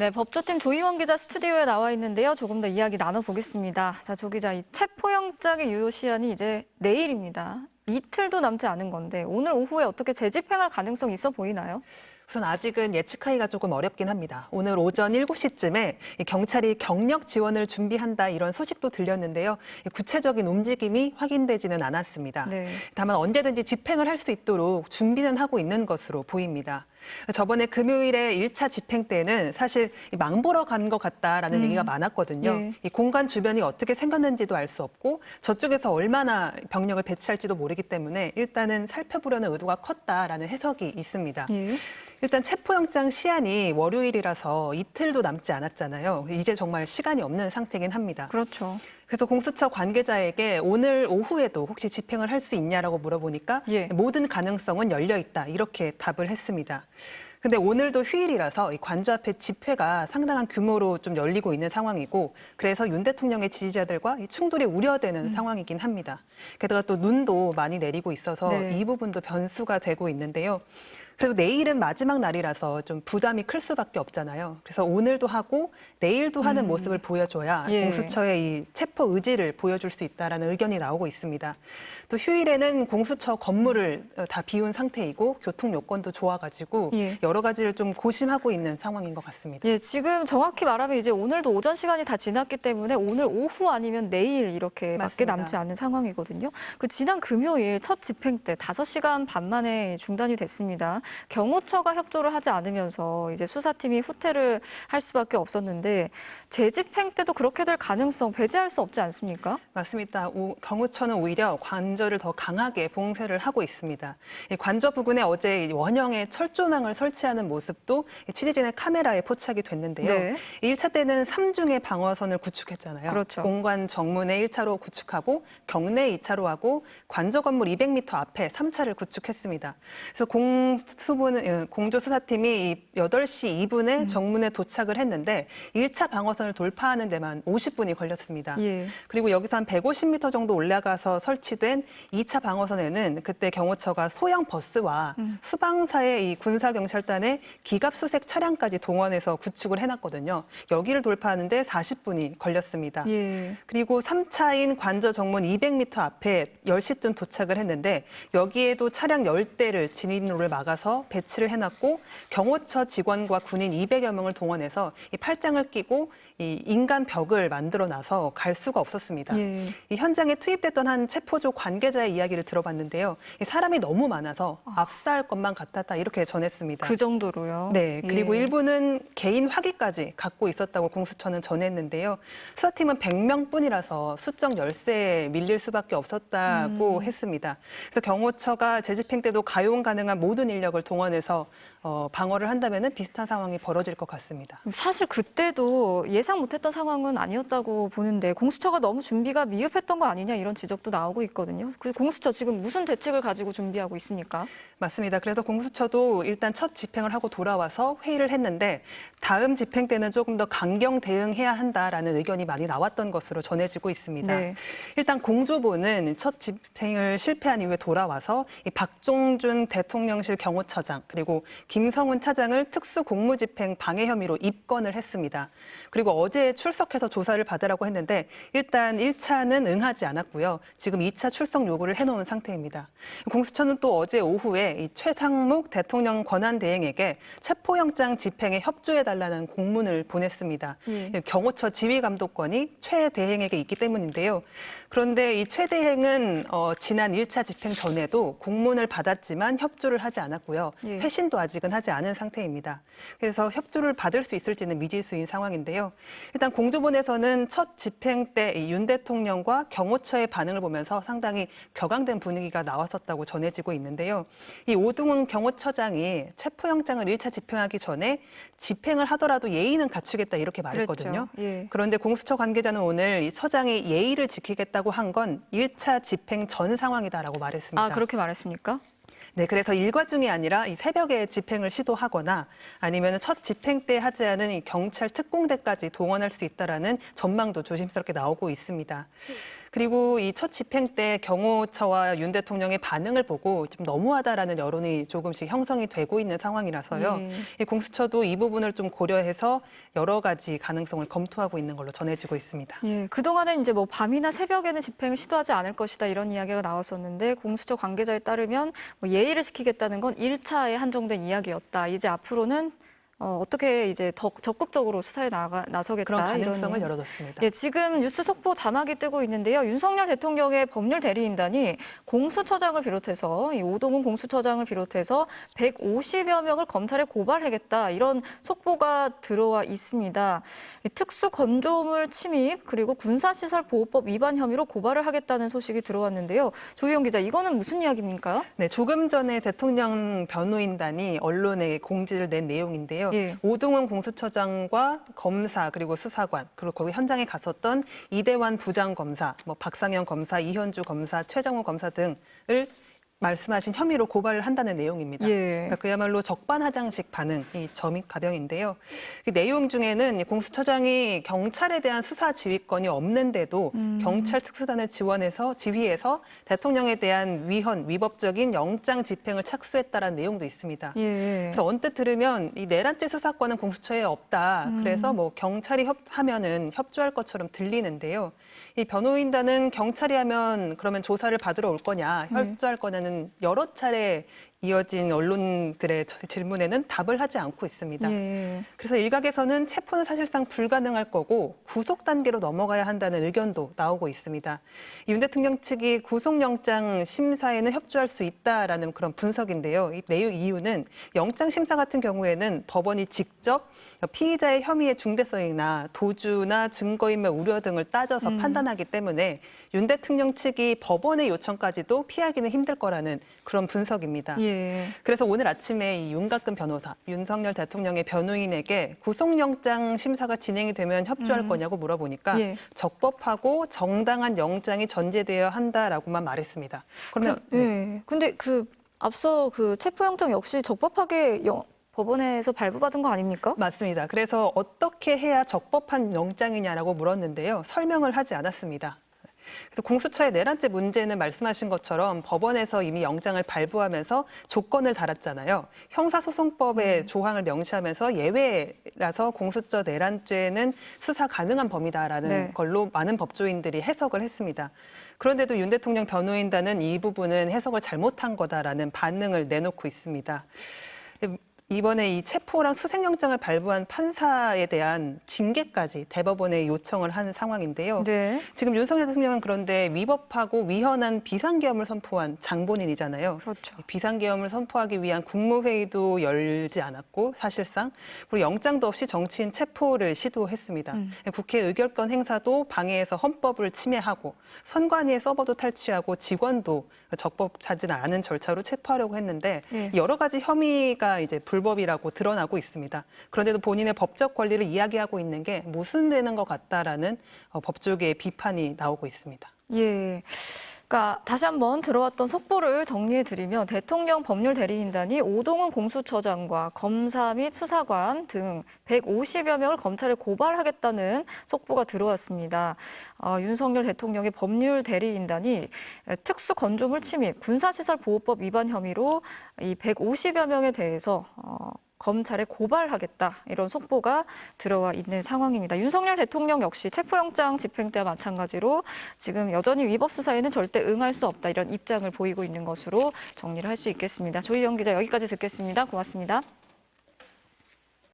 네, 법조팀 조희원 기자 스튜디오에 나와 있는데요. 조금 더 이야기 나눠보겠습니다. 자, 조 기자, 이 체포영장의 유효 시한이 이제 내일입니다. 이틀도 남지 않은 건데 오늘 오후에 어떻게 재집행할 가능성이 있어 보이나요? 우선 아직은 예측하기가 조금 어렵긴 합니다. 오늘 오전 7시쯤에 경찰이 경력 지원을 준비한다 이런 소식도 들렸는데요. 구체적인 움직임이 확인되지는 않았습니다. 네. 다만 언제든지 집행을 할 수 있도록 준비는 하고 있는 것으로 보입니다. 저번에 금요일에 1차 집행 때는 사실 망보러 간 것 같다라는 얘기가 많았거든요. 예. 이 공간 주변이 어떻게 생겼는지도 알 수 없고 저쪽에서 얼마나 병력을 배치할지도 모르기 때문에 일단은 살펴보려는 의도가 컸다라는 해석이 있습니다. 예. 일단 체포영장 시한이 월요일이라서 이틀도 남지 않았잖아요. 이제 정말 시간이 없는 상태긴 합니다. 그렇죠. 그래서 공수처 관계자에게 오늘 오후에도 혹시 집행을 할 수 있냐라고 물어보니까 예. 모든 가능성은 열려 있다 이렇게 답을 했습니다. 근데 오늘도 휴일이라서 이 관저 앞에 집회가 상당한 규모로 좀 열리고 있는 상황이고 그래서 윤 대통령의 지지자들과 이 충돌이 우려되는 상황이긴 합니다. 게다가 또 눈도 많이 내리고 있어서 네. 이 부분도 변수가 되고 있는데요. 그리고 내일은 마지막 날이라서 좀 부담이 클 수밖에 없잖아요. 그래서 오늘도 하고 내일도 하는 모습을 보여줘야 예. 공수처의 이 체포 의지를 보여줄 수 있다라는 의견이 나오고 있습니다. 또 휴일에는 공수처 건물을 다 비운 상태이고 교통 여건도 좋아가지고 예. 여러 가지를 좀 고심하고 있는 상황인 것 같습니다. 예, 지금 정확히 말하면 이제 오늘도 오전 시간이 다 지났기 때문에 오늘 오후 아니면 내일 이렇게 밖에 맞습니다. 남지 않은 상황이거든요. 그 지난 금요일 첫 집행 때 5시간 반 만에 중단이 됐습니다. 경호처가 협조를 하지 않으면서 이제 수사팀이 후퇴를 할 수밖에 없었는데 재집행 때도 그렇게 될 가능성 배제할 수 없지 않습니까? 맞습니다. 경호처는 오히려 관저를 더 강하게 봉쇄를 하고 있습니다. 이 관저 부근에 어제 원형의 철조망을 설치하는 모습도 취재진의 카메라에 포착이 됐는데요. 네. 1차 때는 3중의 방어선을 구축했잖아요. 그렇죠. 공관 정문에 1차로 구축하고 경내 2차로 하고 관저 건물 200m 앞에 3차를 구축했습니다. 그래서 공조수사팀이 8시 2분에 정문에 도착을 했는데 1차 방어선을 돌파하는 데만 50분이 걸렸습니다. 예. 그리고 여기서 한 150m 정도 올라가서 설치된 2차 방어선에는 그때 경호처가 소형 버스와 수방사의 이 군사경찰단의 기갑수색 차량까지 동원해서 구축을 해놨거든요. 여기를 돌파하는데 40분이 걸렸습니다. 예. 그리고 3차인 관저 정문 200m 앞에 10시쯤 도착을 했는데 여기에도 차량 10대를 진입로를 막아서 배치를 해놨고 경호처 직원과 군인 200여 명을 동원해서 이 팔짱을 끼고 이 인간 벽을 만들어놔서 갈 수가 없었습니다. 예. 이 현장에 투입됐던 한 체포조 관계자의 이야기를 들어봤는데요. 이 사람이 너무 많아서 압사할 것만 같았다 이렇게 전했습니다. 그 정도로요. 네, 그리고 예. 일부는 개인 화기까지 갖고 있었다고 공수처는 전했는데요. 수사팀은 100명뿐이라서 수적 열세에 밀릴 수밖에 없었다고 했습니다. 그래서 경호처가 재집행 때도 가용 가능한 모든 인력을 동원해서 방어를 한다면 비슷한 상황이 벌어질 것 같습니다. 사실 그때도 예상 못했던 상황은 아니었다고 보는데 공수처가 너무 준비가 미흡했던 거 아니냐 이런 지적도 나오고 있거든요. 그 공수처 지금 무슨 대책을 가지고 준비하고 있습니까? 맞습니다. 그래서 공수처도 일단 첫 집행을 하고 돌아와서 회의를 했는데 다음 집행 때는 조금 더 강경 대응해야 한다라는 의견이 많이 나왔던 것으로 전해지고 있습니다. 네. 일단 공조부는 첫 집행을 실패한 이후에 돌아와서 이 박종준 대통령실 경호처장 그리고 김성훈 차장을 특수공무집행 방해 혐의로 입건을 했습니다. 그리고 어제 출석해서 조사를 받으라고 했는데 일단 1차는 응하지 않았고요. 지금 2차 출석 요구를 해놓은 상태입니다. 공수처는 또 어제 오후에 이 최상목 대통령 권한대행에게 체포영장 집행에 협조해달라는 공문을 보냈습니다. 예. 경호처 지휘감독권이 최 대행에게 있기 때문인데요. 그런데 이 최 대행은 지난 1차 집행 전에도 공문을 받았지만 협조를 하지 않았고요. 예. 회신도 아직은 하지 않은 상태입니다. 그래서 협조를 받을 수 있을지는 미지수인 상황인데요. 일단 공조본에서는 첫 집행 때 윤 대통령과 경호처의 반응을 보면서 상당히 격앙된 분위기가 나왔었다고 전해지고 있는데요. 이 오동훈 경호처장이 체포영장을 1차 집행하기 전에 집행을 하더라도 예의는 갖추겠다 이렇게 말했거든요. 그랬죠. 예. 그런데 공수처 관계자는 오늘 이 처장이 예의를 지키겠다고 한 건 1차 집행 전 상황이다라고 말했습니다. 아, 그렇게 말했습니까? 네, 그래서 일과 중이 아니라 이 새벽에 집행을 시도하거나 아니면 첫 집행 때 하지 않은 이 경찰 특공대까지 동원할 수 있다라는 전망도 조심스럽게 나오고 있습니다. 그리고 이 첫 집행 때 경호처와 윤 대통령의 반응을 보고 좀 너무하다라는 여론이 조금씩 형성이 되고 있는 상황이라서요. 예. 이 공수처도 이 부분을 좀 고려해서 여러 가지 가능성을 검토하고 있는 걸로 전해지고 있습니다. 예, 그동안은 이제 뭐 밤이나 새벽에는 집행을 시도하지 않을 것이다 이런 이야기가 나왔었는데 공수처 관계자에 따르면 뭐 예의를 지키겠다는 건 1차에 한정된 이야기였다. 이제 앞으로는 어떻게 이제 더 적극적으로 수사에 나서겠다 그런 가능성을 이런 열어뒀습니다. 예, 지금 뉴스 속보 자막이 뜨고 있는데요. 윤석열 대통령의 법률 대리인단이 공수처장을 비롯해서 이 오동훈 공수처장을 비롯해서 150여 명을 검찰에 고발하겠다 이런 속보가 들어와 있습니다. 이 특수 건조물 침입 그리고 군사시설보호법 위반 혐의로 고발을 하겠다는 소식이 들어왔는데요. 조희영 기자, 이거는 무슨 이야기입니까? 네, 조금 전에 대통령 변호인단이 언론에 공지를 낸 내용인데요. 예. 오동훈 공수처장과 검사 그리고 수사관 그리고 거기 현장에 갔었던 이대환 부장검사, 뭐 박상현 검사, 이현주 검사, 최정호 검사 등을 말씀하신 혐의로 고발을 한다는 내용입니다. 예. 그러니까 그야말로 적반하장식 반응이 점입가병인데요. 그 내용 중에는 공수처장이 경찰에 대한 수사 지휘권이 없는데도 경찰 특수단을 지휘해서 대통령에 대한 위법적인 영장 집행을 착수했다라는 내용도 있습니다. 예. 그래서 언뜻 들으면 이 내란죄 수사권은 공수처에 없다. 그래서 뭐 경찰이 하면은 협조할 것처럼 들리는데요. 이 변호인단은 경찰이 하면 그러면 조사를 받으러 올 거냐, 협조할 거냐는 여러 차례 이어진 언론들의 질문에는 답을 하지 않고 있습니다. 예. 그래서 일각에서는 체포는 사실상 불가능할 거고 구속 단계로 넘어가야 한다는 의견도 나오고 있습니다. 윤 대통령 측이 구속영장 심사에는 협조할 수 있다라는 그런 분석인데요. 이 내용 이유는 영장 심사 같은 경우에는 법원이 직접 피의자의 혐의의 중대성이나 도주나 증거인멸 우려 등을 따져서 판단하기 때문에 윤 대통령 측이 법원의 요청까지도 피하기는 힘들 거라는 그런 분석입니다. 예. 그래서 오늘 아침에 이 윤곽근 변호사, 윤석열 대통령의 변호인에게 구속영장 심사가 진행이 되면 협조할 거냐고 물어보니까 예. 적법하고 정당한 영장이 전제되어야 한다라고만 말했습니다. 그러면 예. 근데 앞서 체포영장 역시 적법하게 법원에서 발부받은 거 아닙니까? 맞습니다. 그래서 어떻게 해야 적법한 영장이냐라고 물었는데요. 설명을 하지 않았습니다. 그래서 공수처의 내란죄 문제는 말씀하신 것처럼 법원에서 이미 영장을 발부하면서 조건을 달았잖아요. 형사소송법의 조항을 명시하면서 예외라서 공수처 내란죄는 수사 가능한 범위다라는 네. 걸로 많은 법조인들이 해석을 했습니다. 그런데도 윤 대통령 변호인단은 이 부분은 해석을 잘못한 거다라는 반응을 내놓고 있습니다. 이번에 이 체포랑 수색영장을 발부한 판사에 대한 징계까지 대법원에 요청을 하는 상황인데요. 네. 지금 윤석열 대통령은 그런데 위법하고 위헌한 비상계엄을 선포한 장본인이잖아요. 그렇죠. 비상계엄을 선포하기 위한 국무회의도 열지 않았고 사실상 그리고 영장도 없이 정치인 체포를 시도했습니다. 국회 의결권 행사도 방해해서 헌법을 침해하고 선관위의 서버도 탈취하고 직원도 적법하지는 않은 절차로 체포하려고 했는데 네. 여러 가지 혐의가 이제 불법이라고 드러나고 있습니다. 그런데도 본인의 법적 권리를 이야기하고 있는 게 모순되는 것 같다라는 법조계의 비판이 나오고 있습니다. 예. 그러니까 다시 한번 들어왔던 속보를 정리해드리면 대통령 법률 대리인단이 오동훈 공수처장과 검사 및 수사관 등 150여 명을 검찰에 고발하겠다는 속보가 들어왔습니다. 윤석열 대통령의 법률 대리인단이 특수 건조물 침입, 군사시설보호법 위반 혐의로 이 150여 명에 대해서 검찰에 고발하겠다 이런 속보가 들어와 있는 상황입니다. 윤석열 대통령 역시 체포영장 집행 때와 마찬가지로 지금 여전히 위법 수사에는 절대 응할 수 없다 이런 입장을 보이고 있는 것으로 정리를 할 수 있겠습니다. 조희영 기자 여기까지 듣겠습니다. 고맙습니다.